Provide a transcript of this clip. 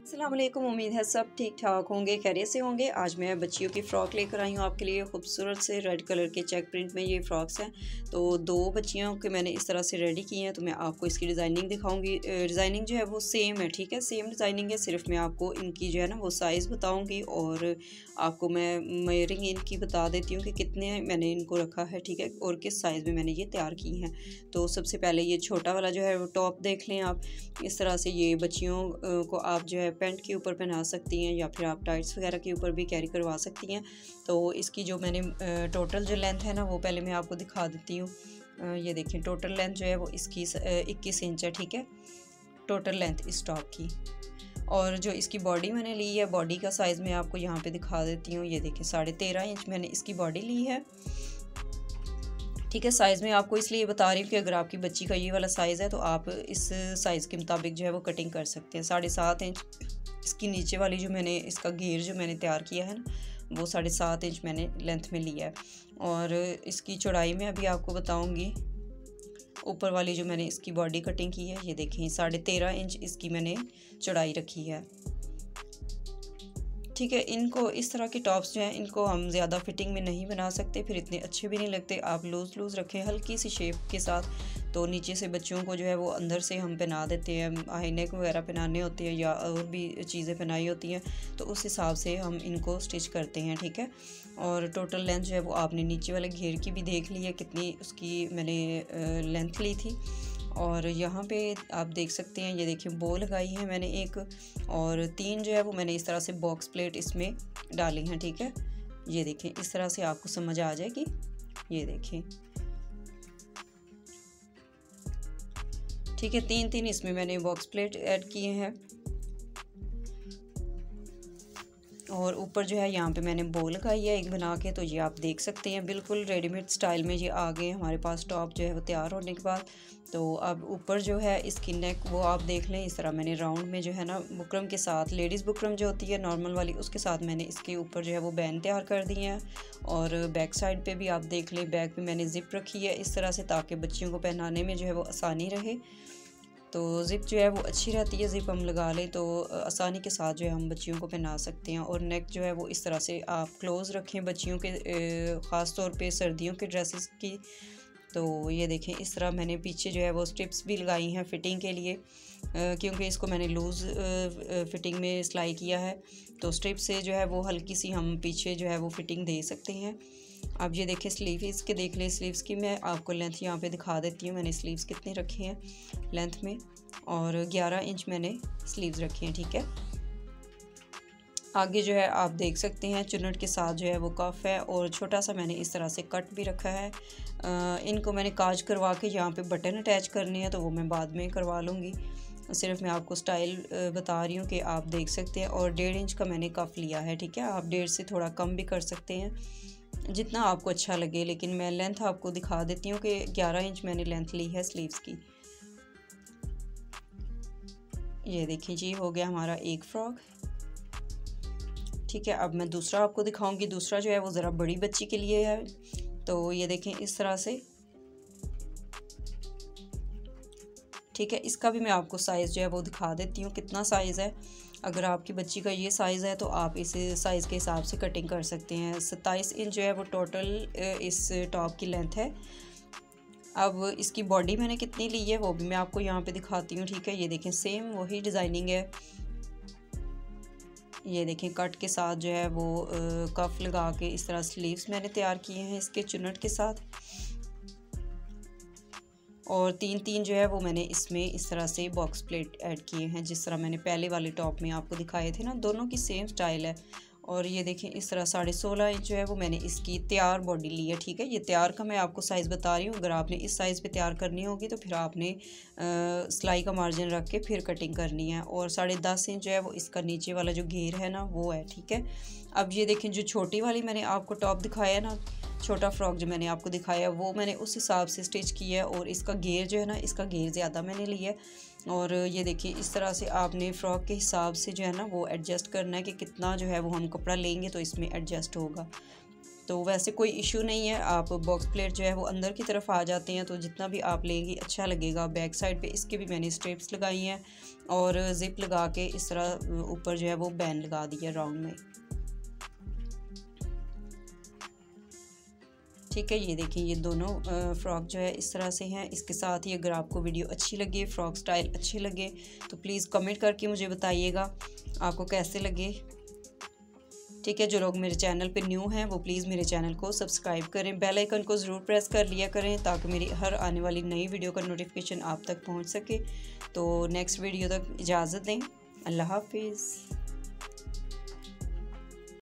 अस्सलाम वालेकुम। उम्मीद है सब ठीक ठाक होंगे, खैरियत से होंगे। आज मैं बच्चियों की फ़्रॉक लेकर आई हूँ आपके लिए। खूबसूरत से रेड कलर के चेक प्रिंट में ये फ़्रॉक्स हैं। तो दो बच्चियों के मैंने इस तरह से रेडी किए हैं, तो मैं आपको इसकी डिज़ाइनिंग दिखाऊंगी। डिज़ाइनिंग जो है वो सेम है, ठीक है, सेम डिज़ाइनिंग है। सिर्फ मैं आपको इनकी जो है ना वो साइज़ बताऊँगी और आपको मैं मेयरिंग इनकी बता देती हूँ कि कितने मैंने इनको रखा है, ठीक है, और किस साइज़ में मैंने ये तैयार की हैं। तो सबसे पहले ये छोटा वाला जो है वो टॉप देख लें आप। इस तरह से ये बच्चियों को आप जो है पैंट के ऊपर पहना सकती हैं या फिर आप टाइट्स वगैरह के ऊपर भी कैरी करवा सकती हैं। तो इसकी जो मैंने टोटल जो लेंथ है ना वो पहले मैं आपको दिखा देती हूँ। ये देखिए टोटल लेंथ जो है वो इसकी 21 इंच है, ठीक है, टोटल लेंथ इस टॉप की। और जो इसकी बॉडी मैंने ली है, बॉडी का साइज़ मैं आपको यहाँ पे दिखा देती हूँ। ये देखिए 13.5 इंच मैंने इसकी बॉडी ली है, ठीक है। साइज़ में आपको इसलिए बता रही हूँ कि अगर आपकी बच्ची का ये वाला साइज़ है तो आप इस साइज़ के मुताबिक जो है वो कटिंग कर सकते हैं। 7.5 इंच इसकी नीचे वाली जो मैंने इसका घेर जो मैंने तैयार किया है ना वो 7.5 इंच मैंने लेंथ में लिया है। और इसकी चौड़ाई में अभी आपको बताऊँगी। ऊपर वाली जो मैंने इसकी बॉडी कटिंग की है, ये देखें 13.5 इंच इसकी मैंने चौड़ाई रखी है, ठीक है। इनको इस तरह के टॉप्स जो हैं इनको हम ज़्यादा फिटिंग में नहीं बना सकते, फिर इतने अच्छे भी नहीं लगते। आप लूज़ रखें हल्की सी शेप के साथ। तो नीचे से बच्चों को जो है वो अंदर से हम पहना देते हैं, हाई नेक वगैरह पहनाने होते हैं या और भी चीज़ें पहनाई होती हैं, तो उस हिसाब से हम इनको स्टिच करते हैं, ठीक है। और टोटल लेंथ जो है वो आपने नीचे वाले घेर की भी देख ली है कितनी उसकी मैंने लेंथ ली थी। और यहाँ पे आप देख सकते हैं, ये देखिए बो लगाई है मैंने एक, और 3 जो है वो मैंने इस तरह से बॉक्स प्लेट इसमें डाली हैं, ठीक है। ये देखें इस तरह से आपको समझ आ जाएगी। ये देखें, ठीक है, 3 इसमें मैंने बॉक्स प्लेट ऐड किए हैं। और ऊपर जो है यहाँ पे मैंने बो लगाई है एक बना के। तो ये आप देख सकते हैं बिल्कुल रेडीमेड स्टाइल में ये आ गए हमारे पास टॉप जो है वो तैयार होने के बाद। तो अब ऊपर जो है इसकी नेक वो आप देख लें, इस तरह मैंने राउंड में जो है ना बुकरम के साथ, लेडीज़ बुकरम जो होती है नॉर्मल वाली, उसके साथ मैंने इसके ऊपर जो है वो बैंड तैयार कर दिए हैं। और बैक साइड पे भी आप देख लें, बैक पे मैंने ज़िप रखी है इस तरह से ताकि बच्चियों को पहनाने में जो है वो आसानी रहे। तो ज़िप जो है वो अच्छी रहती है, ज़िप हम लगा लें तो आसानी के साथ जो है हम बच्चियों को पहना सकते हैं। और नेक जो है वो इस तरह से आप क्लोज़ रखें बच्चियों के, ख़ास तौर पे सर्दियों के ड्रेसेस की। तो ये देखें इस तरह मैंने पीछे जो है वो स्ट्रिप्स भी लगाई हैं फ़िटिंग के लिए, क्योंकि इसको मैंने लूज़ फ़िटिंग में सिलाई किया है। तो स्ट्रिप से जो है वो हल्की सी हम पीछे जो है वो फ़िटिंग दे सकते हैं। अब ये देखें स्लीव इसके देख लें, स्लीव्स की मैं आपको लेंथ यहाँ पे दिखा देती हूँ। मैंने स्लीव्स कितने रखे हैं लेंथ में, और 11 इंच मैंने स्लीव्स रखे हैं, ठीक है। आगे जो है आप देख सकते हैं चुन्नट के साथ जो है वो कफ है, और छोटा सा मैंने इस तरह से कट भी रखा है। इनको मैंने काज करवा के यहाँ पे बटन अटैच करने हैं, तो वो मैं बाद में करवा लूँगी। सिर्फ मैं आपको स्टाइल बता रही हूँ कि आप देख सकते हैं। और 1.5 इंच का मैंने कफ लिया है, ठीक है। आप 1.5 से थोड़ा कम भी कर सकते हैं जितना आपको अच्छा लगे, लेकिन मैं लेंथ आपको दिखा देती हूँ कि 11 इंच मैंने लेंथ ली है स्लीव्स की। ये देखिए जी हो गया हमारा एक फ्रॉक, ठीक है। अब मैं दूसरा आपको दिखाऊंगी। दूसरा जो है वो ज़रा बड़ी बच्ची के लिए है। तो ये देखें इस तरह से, ठीक है। इसका भी मैं आपको साइज़ जो है वो दिखा देती हूँ कितना साइज़ है। अगर आपकी बच्ची का ये साइज़ है तो आप इस साइज़ के हिसाब से कटिंग कर सकते हैं। 27 इंच जो है वो टोटल इस टॉप की लेंथ है। अब इसकी बॉडी मैंने कितनी ली है वो भी मैं आपको यहाँ पे दिखाती हूँ, ठीक है। ये देखें सेम वही डिज़ाइनिंग है। ये देखें कट के साथ जो है वो कफ लगा के इस तरह स्लीव्स मैंने तैयार किए हैं इसके चुन्नट के साथ। और 3 जो है वो मैंने इसमें इस तरह से बॉक्स प्लेट ऐड किए हैं, जिस तरह मैंने पहले वाले टॉप में आपको दिखाए थे ना। दोनों की सेम स्टाइल है। और ये देखें इस तरह 16.5 इंच जो है वो मैंने इसकी तैयार बॉडी ली है, ठीक है। ये तैयार का मैं आपको साइज़ बता रही हूँ। अगर आपने इस साइज़ पे तैयार करनी होगी तो फिर आपने सिलाई का मार्जिन रख के फिर कटिंग करनी है। और 10.5 इंच जो है वो इसका नीचे वाला जो घेर है ना वो है, ठीक है। अब ये देखें जो छोटी वाली मैंने आपको टॉप दिखाया है ना, छोटा फ्रॉक जो मैंने आपको दिखाया वो मैंने उस हिसाब से स्टिच किया है। और इसका घेर जो है ना, इसका घेर ज़्यादा मैंने लिया है। और ये देखिए इस तरह से आपने फ़्रॉक के हिसाब से जो है ना वो एडजस्ट करना है कि कितना जो है वो हम कपड़ा लेंगे तो इसमें एडजस्ट होगा। तो वैसे कोई इशू नहीं है, आप बॉक्स प्लेट जो है वो अंदर की तरफ आ जाते हैं, तो जितना भी आप लेंगी अच्छा लगेगा। बैक साइड पे इसके भी मैंने स्ट्रिप्स लगाई हैं और ज़िप लगा के इस तरह ऊपर जो है वो बैन लगा दिया राउंड में। ठीक है, ये देखिए ये दोनों फ़्रॉक जो है इस तरह से हैं। इसके साथ ही अगर आपको वीडियो अच्छी लगे, फ़्रॉक स्टाइल अच्छे लगे, तो प्लीज़ कमेंट करके मुझे बताइएगा आपको कैसे लगे। ठीक है, जो लोग मेरे चैनल पे न्यू हैं वो प्लीज़ मेरे चैनल को सब्सक्राइब करें, बेल आइकन को ज़रूर प्रेस कर लिया करें ताकि मेरी हर आने वाली नई वीडियो का नोटिफिकेशन आप तक पहुंच सके। तो नेक्स्ट वीडियो तक इजाज़त दें। अल्लाह हाफिज़।